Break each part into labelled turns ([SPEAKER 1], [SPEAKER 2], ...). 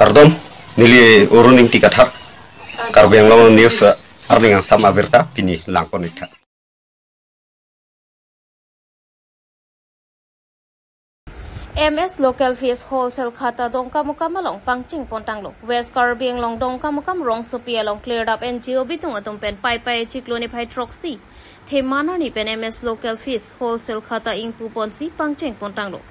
[SPEAKER 1] Kardom nili uruning tikathak karbeng long news arning ang sama berta pini langkon itha.
[SPEAKER 2] MS Local Fish Wholesale Khata Dongka Mukam along Pangching Pontanglo West Caribbean long Dongka Mukam Rong Sopi along cleared up NGO bitung atum pen pai Chiclone Pai Troxy Themana ni pen MS Local Fish Wholesale Khata Ingpu Ponsi Pangching Pontanglo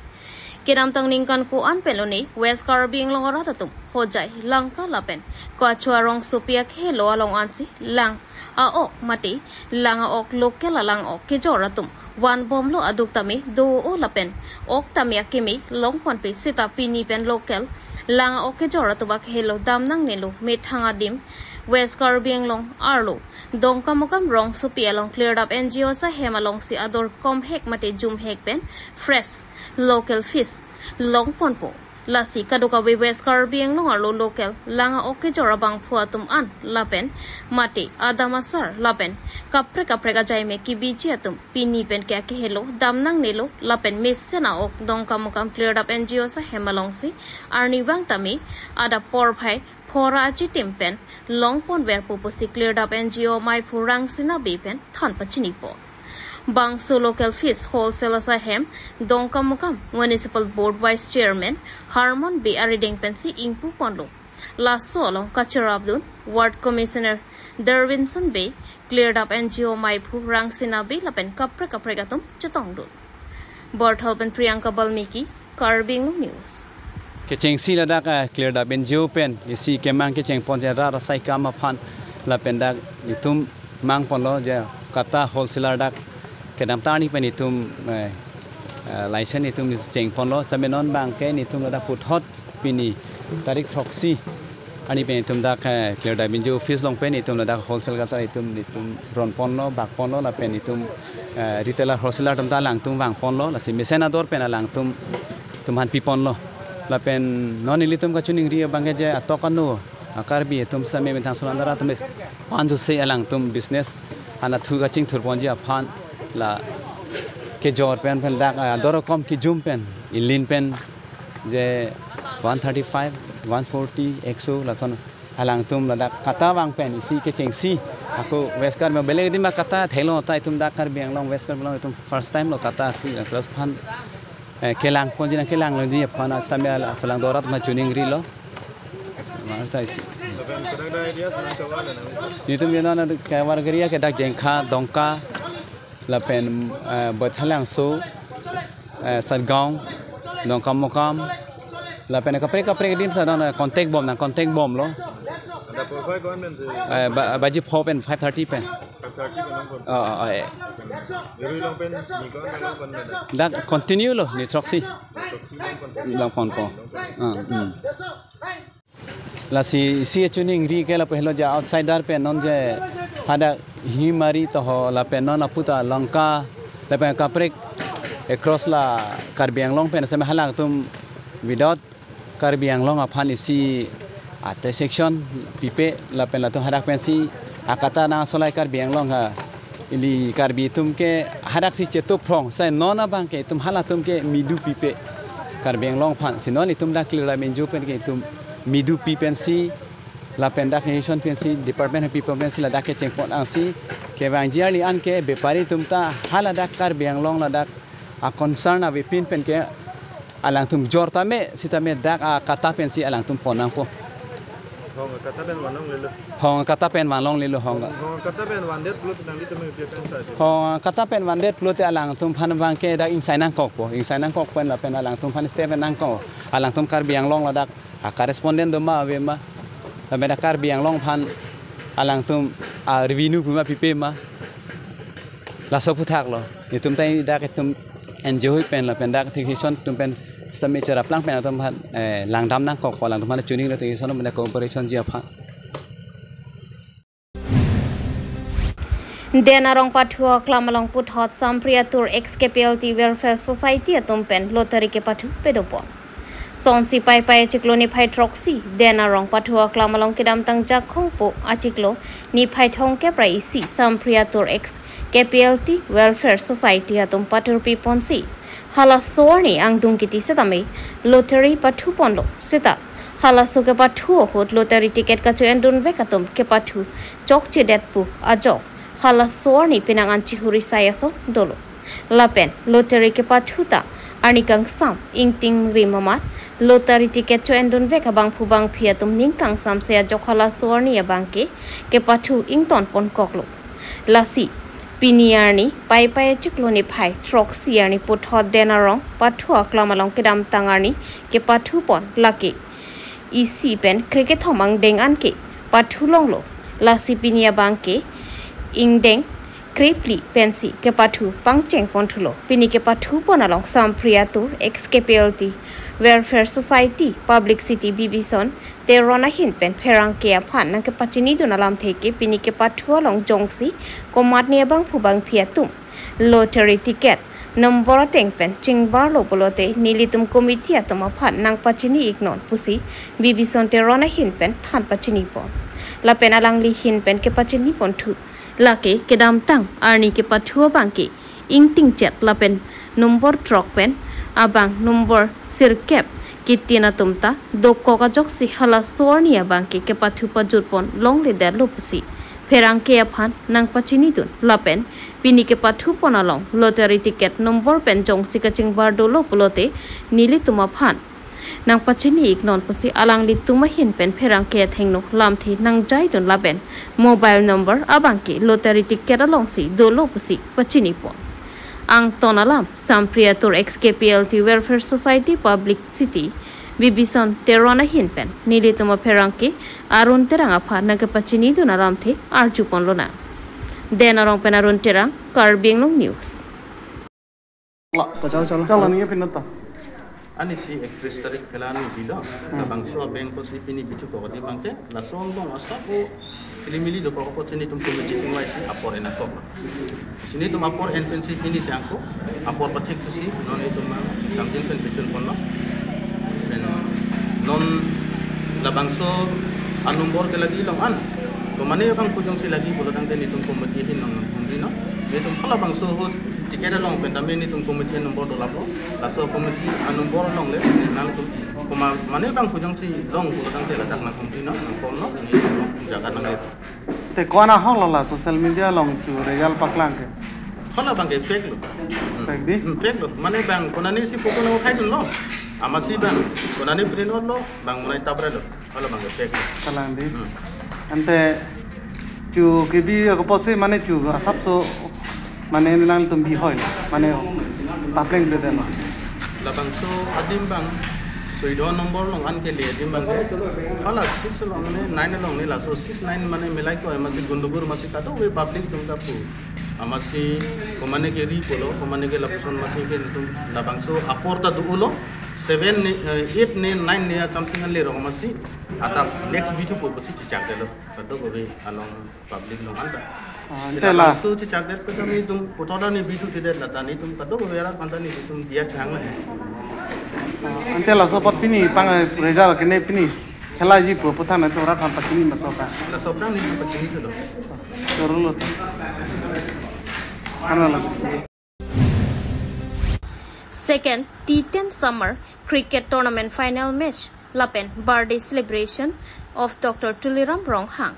[SPEAKER 2] Kiram tang ningkan ko an peloni West Caribbean long oratatum hojai langka lapen ko achua rong Sopi khelo along ansi lang a ok mati lang a ok local lang ok kijoratum wan bomlo aduk tami do o lapen ok tami akimi long pon pe sita pini pen local lang ok kejora tubak helo dam nang nelo methanga dim West Caribbean long arlo dongka mokam rong supi along cleared up NGO sa hemalong si ador kom hek mate jum hek pen fresh local fish long pon po Lasi kaduka we West Caribbean long arlo local langa ok kejora bang phuatum an lapen mate adamasar lapen kapre ka jai me ki biji atum pini pen kya ke hello damnang nelo lapen mesena ok dongka mokam cleared up NGO sa hemalong si arni wang tami ada por phai phora achi timpen long pon ver poposi cleared up NGO mai phurang sina be pen than pachini po Bangso Local Fish Wholesale Sahem Dongka Mukam Municipal Board Vice Chairman Harmon B. Ariding Pensi Ingpu Ponlo Lasso along Kachar Abdul Ward Commissioner Derwinson Bay cleared up NGO Maipu Rang Sinabi Lapen Kapre Kapregatum Chatongdo Board Helpen Priyanka Balmiki Carbing News
[SPEAKER 3] Kecheng sila dak cleared up NGO pen isi kemang kecheng ponja ra sai kama phan lapen dak itum mang ponlo je kata wholesaler dak kedam tani pen itum license itum cheng ponlo samenon bang ke itum da put hot pini tarik proxy ani pen itum da clear da binjo office long pen itum da wholesale kata itum ron ponlo bak ponlo la pen itum retailer wholesaler tam ta lang tum bang ponlo la si mesenador pen lang tum han pi ponlo la pen non ilitum ka chuning ri bang je atokanu akar bi itum same men thang sulandara tum panju se alang tum business ana thu ka ching thur ponji aphan la ke jor pen dak doro kom ki zoom pen ilin pen je 135 140 100 la son alang tum la dak kata wang pen isi ke cheng si aku weskar me bele di ma kata thelo ta tum dak kar biang long weskar long tum first time lo kata ki asras phan kelang ponji na kelang lo ji phan samel asalang dorat ma tuning ri lo ma ta isi Nitum yana na kawar gariya ke dak jengkha dongka la pen bathalang so sargaon dongka mokam la pen kapre din sa na contact bomb lo baji pen 530 pen dak continue lo ni troxy long pon ko la si tuning ri ke la pehlo ja outsider pe non je ada himari to la pe non aputa lanka la pe kapre across la karbiang long pen sama halang tum without karbiang long aphan isi ate section pipe la pen la to hadak pen si akata na solai karbiang long ha ili karbi tum ke hadak si cheto prong sai nona bang ke tum hala tum ke midu pipe karbiang long phan sinoni tum dak la menju pen ke tum midu PPNC la pendak nation PNC department of people PNC la dak ke chengpon angsi ke bangjali an ke bepari tumta hala dak kar biang long la dak a concern a bepin pen ke alang tum jorta me sitame dak a kata PNC alang tum ponang po
[SPEAKER 4] hong kata pen wanong lelo
[SPEAKER 3] hong kata pen wanong lelo hong
[SPEAKER 4] kata pen wandet plus nang di temu piakan sa
[SPEAKER 3] hong kata pen wandet plus te alang tum phan bang ke dak insai nang kok po insai nang kok pen la pen alang tum phan step nang ko alang tum kar biang long la dak a correspondent doma avema la medakar biang long phan alang tum a revenue kuma pipe ma la soputhak lo itum tai dak tum enjoy pen la pen dak thikison tum pen stame chara plang pen tum phan lang dam nang kok lang tum phan tuning la thikison men cooperation ji apha
[SPEAKER 2] Denarong Pathua Klamalong Put Hot Sampriya Tour XKPLT Welfare Society atum pen lottery ke pathu pedopon Sonsi pai Chiclone Pai Troxy Denarong Pathua Klamalong Kidam Tang Jakhong Po Achiklo ni Pai Thong ke Prai Si Sampriya Tour X KPLT Welfare Society atum patur piponsi hala sorni ang dungkiti setame lottery pathu ponlo seta khalasu ke pathu hot lottery ticket ka chu endun ve katum ke pathu chok che det pu ajok khalasor ni pinangan chihuri sayaso dolo lapen lottery ke pathu ta ani kang sam ingting rimamat lottery ticket chu endun ve ka bang phu bang phiatum ning kang sam se ajok khalasor ni abangke ke pathu ington pon koklo lasi Piniarni, pai cikloni pai, troxiarni put hot denarong, pathu aklamalong kedam tangarni, ke pathu pon, laki. Isi pen, cricket homang deng anke, pathu longlo, lasi pinia bangke, ing deng, krepli pensi, ke pathu, pangcheng pontulo, pini ke pathu pon along sam priatur, XKPLT, Welfare Society, Public City Bibison, Terona Hinpen, Perangke Pan, Nanke Pachini Dunalam Teke, Pinike Patu along Jongsi, Komatnia Bang Pubang Piatum, Lottery Ticket, Numbora Tengpen, Chingbar Lopolote, Nilitum Committee Atoma Pan, Nang Pachini Ignon, Pussy, Bibison Terona Hinpen, Tan Pachini Pon, La Penalangli Hinpen, Kepachini Pon 2, Lake, Kedam Tang, Arni Kepatua Banki, Ingting Jet, Lapen, Number Trokpen, Abang number sirkep kitina tumta doko ka joksi hala sornia bangke ke pathu pajurpon long le der lopusi ferangke aphan nang pachini dun lapen pini ke pathu ponalong lottery ticket number pen jong sikaching bardo lopulote nili tuma phan nang pachini ignon pusi alangli tuma hin pen ferangke thengno lamthi nang jai dun laben mobile number abangke lottery ticket along si do lopusi pachini pon ang tonalam sampriatur XKPLT Welfare Society Public City Bibison Terona Hinpen Nilituma Perangki Arun Terang apa nagapachini dunaram the arjupon lona denarong penarun terang Karbing News
[SPEAKER 4] Ani si actress tarik kelani bila bangsa bank ko si pini bitu ko di bangke la sondong asapo kilimili do ko sini tum ko mechi singwai si apor ena ko sini tum apor en pen si pini siangko apor patik si non itu ma samtin pen pecun ponno ben non la bangso anumbor ke lagi long an ko mane bang kujung si lagi bola tang den itum ko mechi din nong dino itum kala bangso hut tikada long pendame ni tum komiti nombor do lapo laso komiti nombor long le nan tum koma mane bang kujang si long ko tang te la tak na komiti no kon no ni jaga nang le
[SPEAKER 5] te kona hong la social media long tu regal paklang ke
[SPEAKER 4] kala bang ke fake lo
[SPEAKER 5] fake di
[SPEAKER 4] fake lo mane bang kona ni si photo no khai dun lo amasi bang kona ni print lo bang mulai tabre lo kala bang ke fake
[SPEAKER 5] kalang di ante tu kibi ko pose mane tu asap so mane nang tumbi hoy mane tapleng le den
[SPEAKER 4] la bangso adim bang soido nombor long an ke le adim bang hala 6 long ne 9 long ne la so 6 9 mane milai ko amasi gundugur masi kato we public tum ka pu amasi ko mane ke ri ko lo ko mane ke la puson masi ke tum la bangso aporta du ulo 7 ne 8 ne 9 ne something le ro masi atap next video ko pasi chak de lo kato ko we along public long anda Antela so cicak der ko ni tum potoda ni bitu tidak lata ni tum kado berak panta ni tum dia chang hai
[SPEAKER 5] antela so pat pini pang result kene pini khela ji po puthana to ra tham pachini masoka
[SPEAKER 4] la sobra ni pachini to
[SPEAKER 5] torulo anala
[SPEAKER 2] Second T10 Summer Cricket Tournament Final Match Lapen Birthday Celebration of Dr. Tuliram Ronghang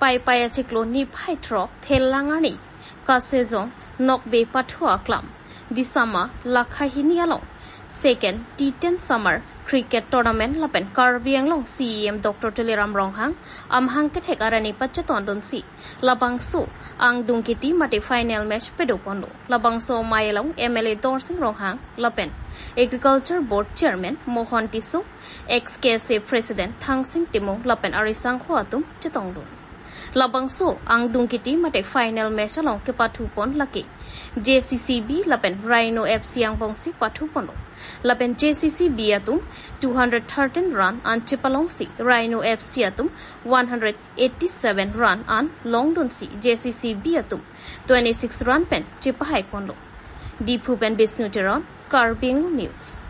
[SPEAKER 2] Pai Chiklo ni Pai Trok Thelangani Kasezong Nokbe Patua Klam Disama Lakhahini along Second T10 Summer Cricket Tournament Lapen Karbiang long CEM Dr. Tuliram Ronghang Amhang Kethekarani Pachaton Donsi Labangso Ang Dungkiti Mate Final Match Pedopondo Labangso Mayalong MLA Dorsing Ronghang Lapen Agriculture Board Chairman Mohan Tiso XKC President Thangsing Timo Lapen Arisang Huatum Chetongdun Labangso ang dungkiti mate final match along ke patupon laki JCCB lapen Rhino FC ang bongsi patupon lapen JCCB atum 213 run an chipalongsi Rhino FC atum 187 run an longdonsi JCCB atum 26 run pen chipahai pondo Dipu pen Bisnu Teron Karbing News